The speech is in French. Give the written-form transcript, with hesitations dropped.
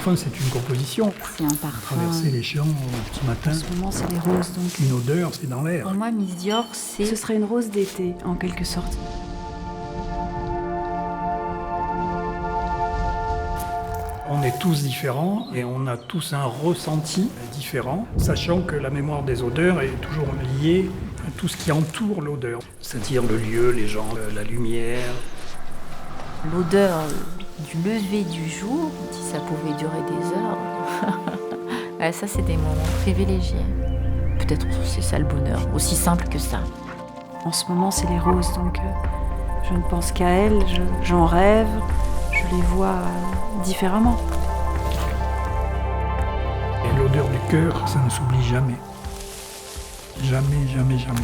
parfum, c'est une composition. C'est un parfum. Traverser les champs au petit matin. En ce moment, c'est les roses, donc. Une odeur, c'est dans l'air. Pour moi, Miss Dior, ce serait une rose d'été, en quelque sorte. On est tous différents et on a tous un ressenti différent, sachant que la mémoire des odeurs est toujours liée à tout ce qui entoure l'odeur, c'est-à-dire le lieu, les gens, la lumière. L'odeur du lever du jour, si ça pouvait durer des heures, ouais, ça c'est des moments privilégiés. Peut-être c'est ça le bonheur, aussi simple que ça. En ce moment, c'est les roses, donc je ne pense qu'à elles, j'en rêve, je les vois différemment. Et l'odeur du cœur, ça ne s'oublie jamais. Jamais, jamais, jamais.